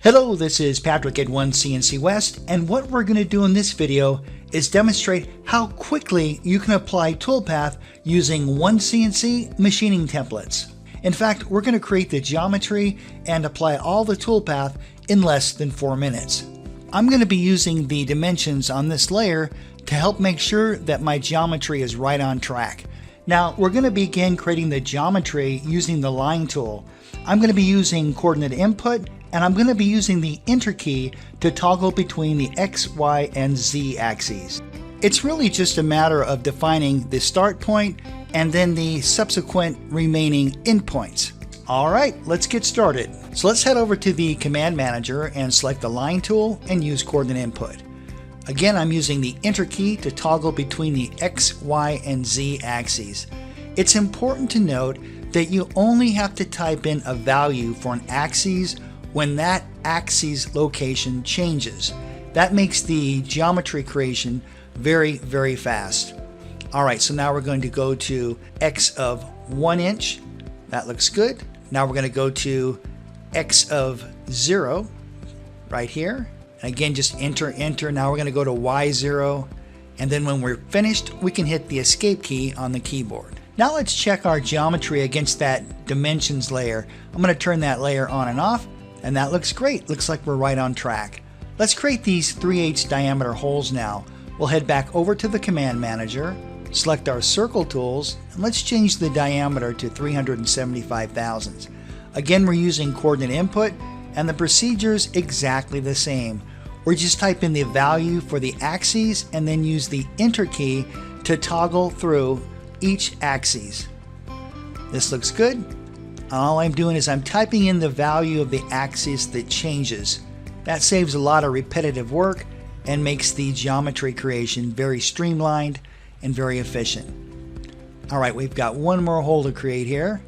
Hello, this is Patrick at OneCNCWest, and what we're going to do in this video is demonstrate how quickly you can apply toolpath using OneCNC machining templates. In fact, we're going to create the geometry and apply all the toolpath in less than 4 minutes. I'm going to be using the dimensions on this layer to help make sure that my geometry is right on track. Now, we're going to begin creating the geometry using the line tool. I'm going to be using coordinate input, and I'm going to be using the Enter key to toggle between the X, Y, and Z axes. It's really just a matter of defining the start point and then the subsequent remaining endpoints. All right, let's get started. So let's head over to the Command Manager and select the Line tool and use coordinate input. Again, I'm using the Enter key to toggle between the X, Y, and Z axes. It's important to note that you only have to type in a value for an axis when that axis location changes. That makes the geometry creation very, very fast. All right, so now we're going to go to X of 1 inch. That looks good. Now we're going to go to X of 0 right here. And again, just enter. Now we're going to go to Y0. And then when we're finished, we can hit the Escape key on the keyboard. Now let's check our geometry against that dimensions layer. I'm going to turn that layer on and off. And that looks great. Looks like we're right on track. Let's create these 3/8 diameter holes now. We'll head back over to the Command Manager, select our circle tools, and let's change the diameter to 375 thousandths. Again, we're using coordinate input, and the procedure's exactly the same. We just type in the value for the axes and then use the Enter key to toggle through each axis. This looks good. All I'm doing is I'm typing in the value of the axis that changes. That saves a lot of repetitive work and makes the geometry creation very streamlined and very efficient. All right, we've got one more hole to create here.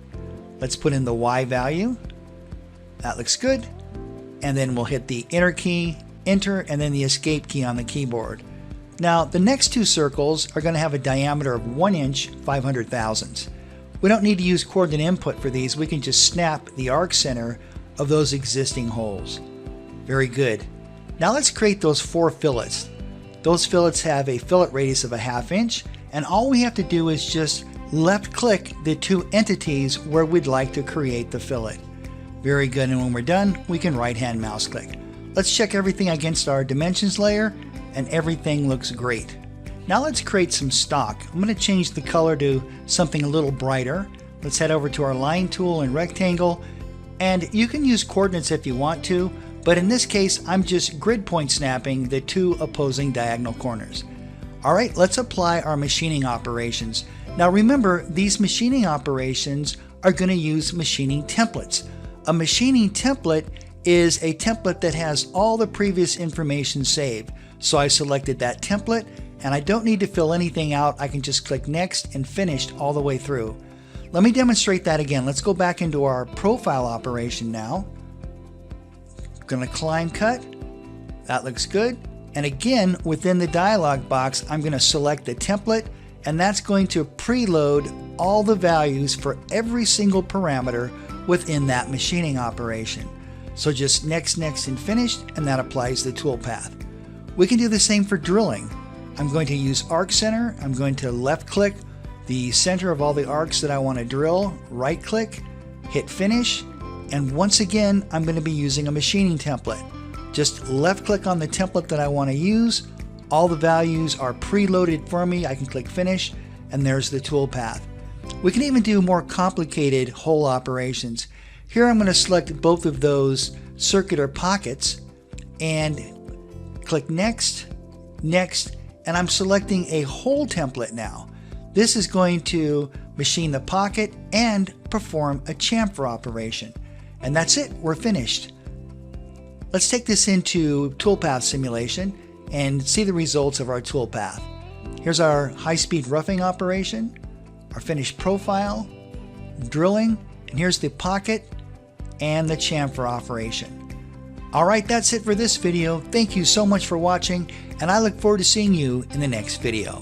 Let's put in the Y value. That looks good. And then we'll hit the Enter key, Enter, and then the Escape key on the keyboard. Now, the next two circles are going to have a diameter of 1 inch, 500 thousandths. We don't need to use coordinate input for these. We can just snap the arc center of those existing holes. Very good. Now let's create those 4 fillets. Those fillets have a fillet radius of 1/2 inch, and all we have to do is just left click the 2 entities where we'd like to create the fillet. Very good, and when we're done, we can right hand mouse click. Let's check everything against our dimensions layer, and everything looks great. Now let's create some stock. I'm going to change the color to something a little brighter. Let's head over to our line tool and rectangle, and you can use coordinates if you want to, but in this case I'm just grid point snapping the 2 opposing diagonal corners. Alright, let's apply our machining operations. Now remember, these machining operations are going to use machining templates. A machining template is a template that has all the previous information saved. So I selected that template, and I don't need to fill anything out. I can just click Next and Finished all the way through. Let me demonstrate that again. Let's go back into our profile operation now. I'm going to climb cut. That looks good. And again, within the dialog box, I'm going to select the template, and that's going to preload all the values for every single parameter within that machining operation. So just Next, Next, and Finished, and that applies the toolpath. We can do the same for drilling. I'm going to use Arc Center. I'm going to left click the center of all the arcs that I want to drill, right click, hit Finish, and once again I'm going to be using a machining template. Just left click on the template that I want to use. All the values are preloaded for me. I can click Finish, and there's the toolpath. We can even do more complicated hole operations. Here I'm going to select both of those circular pockets and click Next, Next, and I'm selecting a hole template now. This is going to machine the pocket and perform a chamfer operation. And that's it, we're finished. Let's take this into toolpath simulation and see the results of our toolpath. Here's our high-speed roughing operation, our finished profile, drilling, and here's the pocket and the chamfer operation. Alright, that's it for this video. Thank you so much for watching, and I look forward to seeing you in the next video.